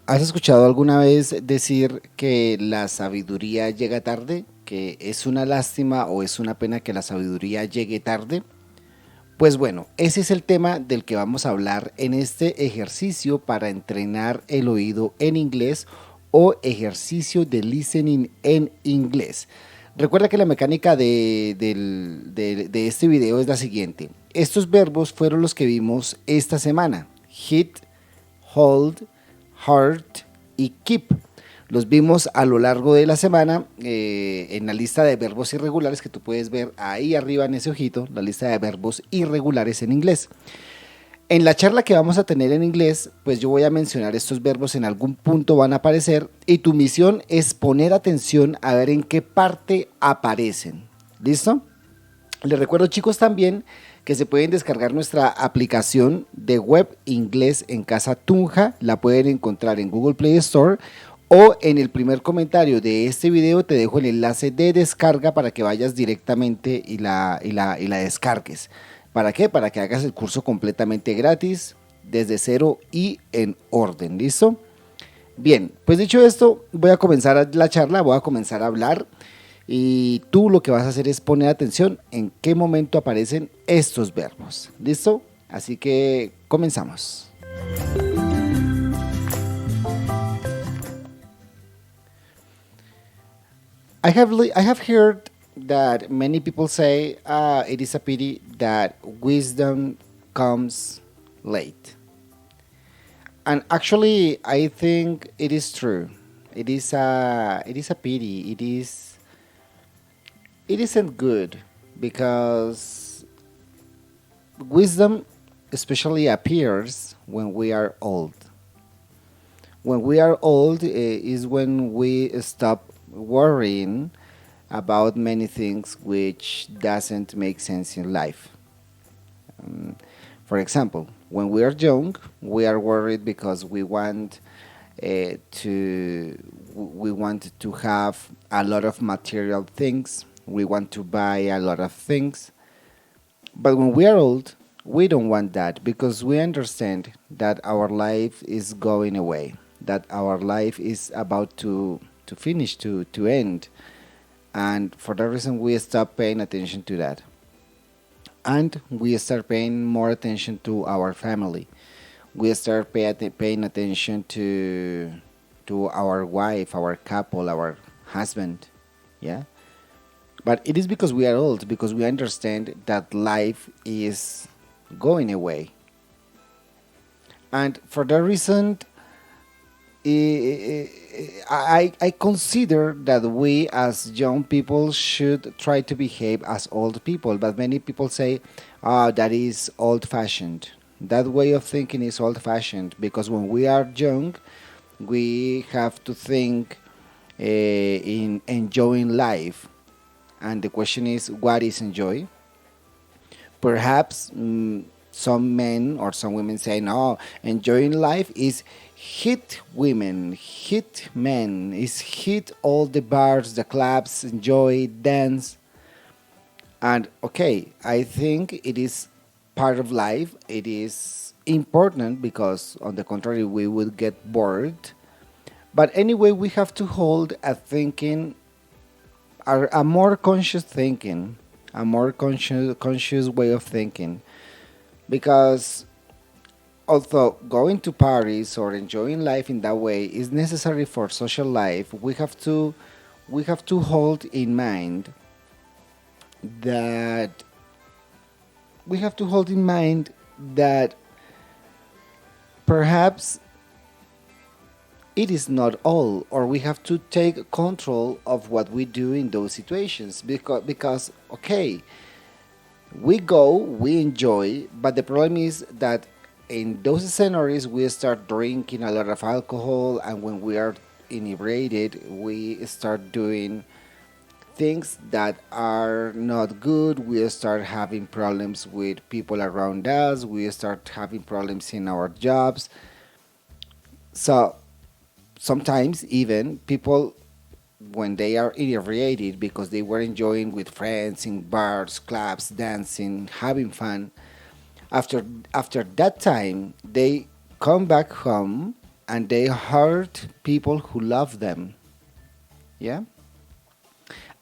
¿Has escuchado alguna vez decir que la sabiduría llega tarde? ¿Que es una lástima o es una pena que la sabiduría llegue tarde? Pues bueno, ese es el tema del que vamos a hablar en este ejercicio para entrenar el oído en inglés o ejercicio de listening en inglés. Recuerda que la mecánica de este video es la siguiente. Estos verbos fueron los que vimos esta semana. Hit, hold, heart y keep. Los vimos a lo largo de la semana en la lista de verbos irregulares que tú puedes ver ahí arriba en ese ojito, la lista de verbos irregulares en inglés. En la charla que vamos a tener en inglés, pues yo voy a mencionar estos verbos, en algún punto van a aparecer y tu misión es poner atención a ver en qué parte aparecen. ¿Listo? Les recuerdo, chicos, también que se pueden descargar nuestra aplicación de web inglés en casa Tunja. La pueden encontrar en Google Play Store o en el primer comentario de este video te dejo el enlace de descarga para que vayas directamente y la descargues. ¿Para qué? Para que hagas el curso completamente gratis, desde cero y en orden. ¿Listo? Bien, pues dicho esto, voy a comenzar la charla, voy a comenzar a hablar. Y tú lo que vas a hacer es poner atención en qué momento aparecen estos verbos. ¿Listo? Así que comenzamos. I have heard that many people say it is a pity that wisdom comes late. And actually, I think it is true. It is a pity. It isn't good because wisdom especially appears when we are old. When we are old is when we stop worrying about many things which doesn't make sense in life. For example, when we are young, we are worried because we want to have a lot of material things. We want to buy a lot of things. But when we are old, we don't want that because we understand that our life is going away, that our life is about to finish, to end. And for that reason, we stop paying attention to that. And we start paying more attention to our family. We start paying attention to our wife, our couple, our husband. Yeah? But it is because we are old, because we understand that life is going away. And for that reason, I consider that we as young people should try to behave as old people. But many people say, oh, that is old-fashioned. That way of thinking is old-fashioned because when we are young, we have to think in enjoying life. And the question is, what is enjoy? Perhaps some men or some women say, no, enjoying life is hit women, hit men, is hit all the bars, the clubs, enjoy, dance. And okay, I think it is part of life. It is important because on the contrary, we would get bored. But anyway, we have to hold a thinking, a more conscious thinking, a more conscious way of thinking. Because although going to parties or enjoying life in that way is necessary for social life, we have to hold in mind that perhaps it is not all, or we have to take control of what we do in those situations because okay, we go, we enjoy, but the problem is that in those scenarios we start drinking a lot of alcohol, and when we are inebriated we start doing things that are not good. We start having problems with people around us, we start having problems in our jobs. So sometimes even people, when they are inebriated because they were enjoying with friends in bars, clubs, dancing, having fun, after that time they come back home and they hurt people who love them. Yeah?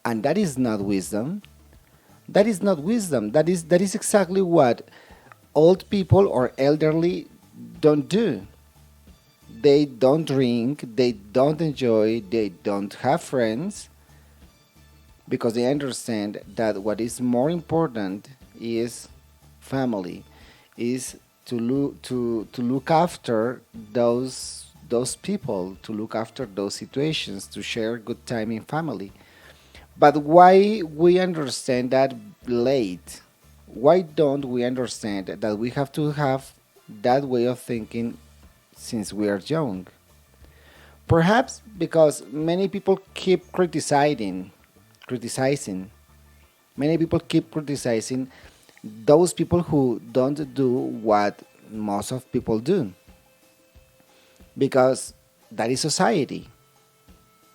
And that is not wisdom. That is not wisdom. That is exactly what old people or elderly don't do. They don't drink, they don't enjoy, they don't have friends, because they understand that what is more important is family, is to look after those people, to look after those situations, to share good time in family. But why we understand that late? Why don't we understand that we have to have that way of thinking since we are young? Perhaps because many people keep criticizing. Many people keep criticizing those people who don't do what most of people do, because that is society.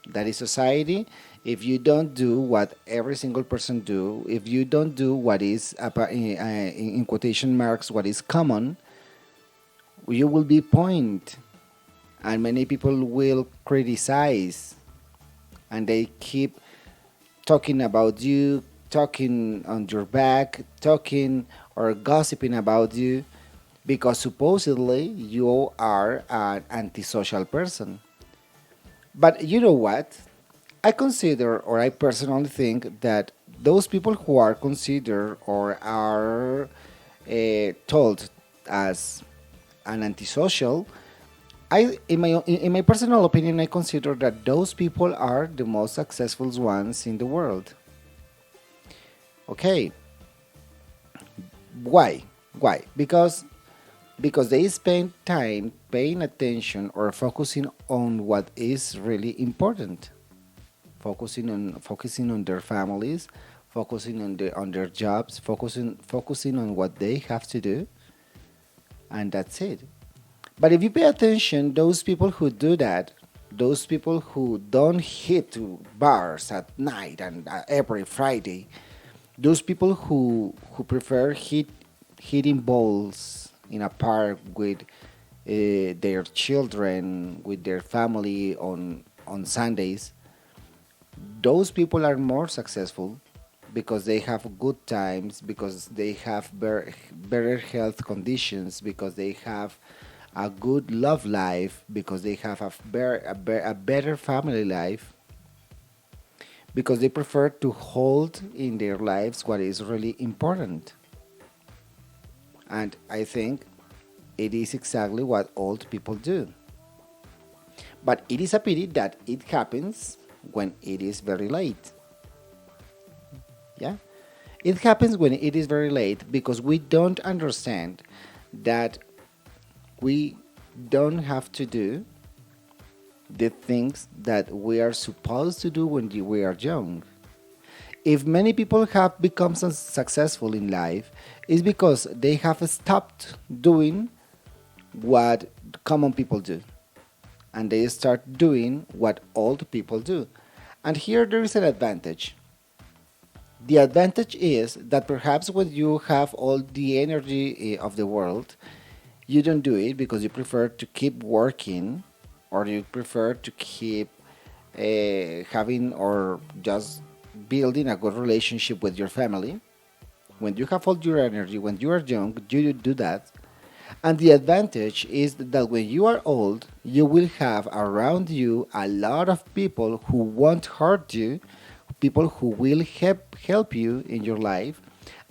That is society. If you don't do what every single person do, if you don't do what is in quotation marks what is common, you will be point, and many people will criticize, and they keep talking about you, talking on your back, talking or gossiping about you, because supposedly you are an antisocial person. But you know what? I consider, or I personally think, that those people who are considered or are told as an antisocial, in my personal opinion, I consider that those people are the most successful ones in the world. Okay, why? Why? Because they spend time paying attention or focusing on what is really important, focusing on their families, focusing on their jobs, focusing on what they have to do, and that's it. But if you pay attention, those people who do that, those people who don't hit to bars at night and every Friday, those people who prefer hitting balls in a park with their children, with their family on Sundays, those people are more successful because they have good times, because they have better health conditions, because they have a good love life, because they have a better family life, because they prefer to hold in their lives what is really important. And I think it is exactly what old people do. But it is a pity that it happens when it is very late. Yeah? It happens when it is very late because we don't understand that we don't have to do the things that we are supposed to do when we are young. If many people have become successful in life, it's because they have stopped doing what common people do, and they start doing what old people do. And here there is an advantage. The advantage is that perhaps when you have all the energy of the world, you don't do it because you prefer to keep working, or you prefer to keep having or just building a good relationship with your family. When you have all your energy, when you are young, you do that. And the advantage is that when you are old, you will have around you a lot of people who won't hurt you, people who will help you in your life,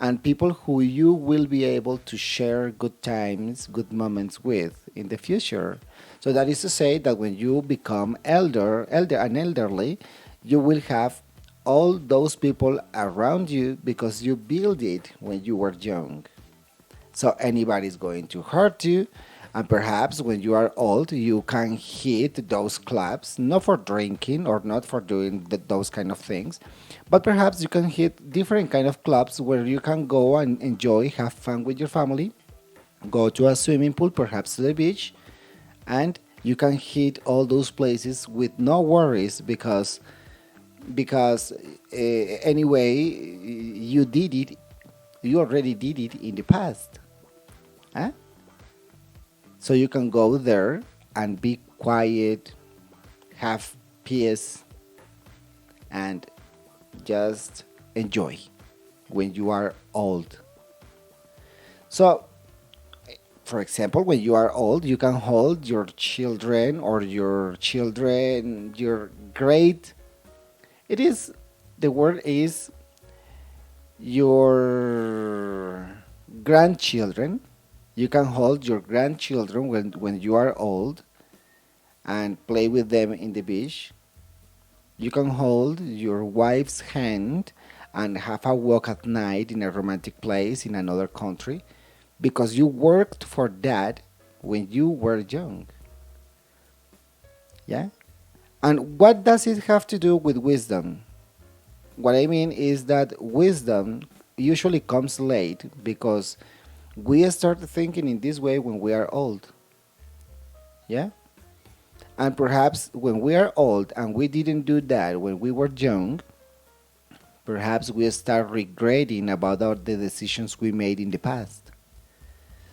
and people who you will be able to share good times, good moments with in the future. So that is to say that when you become elderly, you will have all those people around you because you build it when you were young. So anybody's going to hurt you, and perhaps when you are old, you can hit those clubs, not for drinking or not for doing those kind of things, but perhaps you can hit different kind of clubs where you can go and enjoy, have fun with your family, go to a swimming pool, perhaps to the beach, and you can hit all those places with no worries because anyway you already did it in the past. Huh? So you can go there and be quiet, have peace, and just enjoy when you are old. So, for example, when you are old, you can hold your children or your great, it is, the word is your grandchildren. You can hold your grandchildren when you are old and play with them in the beach. You can hold your wife's hand and have a walk at night in a romantic place in another country because you worked for that when you were young. Yeah? And what does it have to do with wisdom? What I mean is that wisdom usually comes late because we start thinking in this way when we are old. Yeah? And perhaps when we are old and we didn't do that when we were young, perhaps we start regretting about all the decisions we made in the past.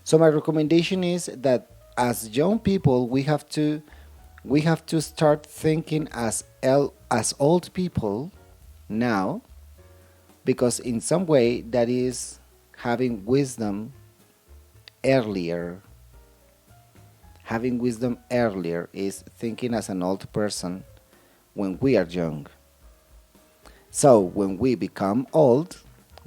So my recommendation is that as young people, we have to start thinking as old people now, because in some way that is having wisdom earlier. Having wisdom earlier is thinking as an old person when we are young. So when we become old,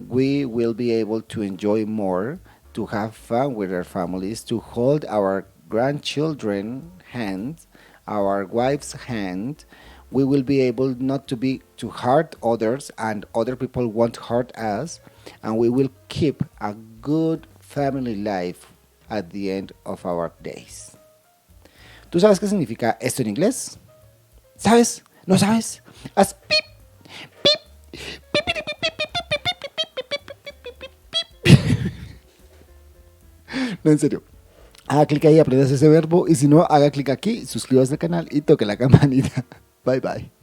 we will be able to enjoy more, to have fun with our families, to hold our grandchildren's hands, our wife's hand. We will be able not to hurt others, and other people won't hurt us, and we will keep a good family life at the end of our days. ¿Tú sabes qué significa esto en inglés? ¿Sabes? ¿No sabes? Haz pip, pip, pip, pip, pip, pip, pip, pip, pip. No, en serio. Haga clic ahí, aprendas ese verbo, y si no, haga clic aquí, suscríbase al canal y toque la campanita. Bye bye.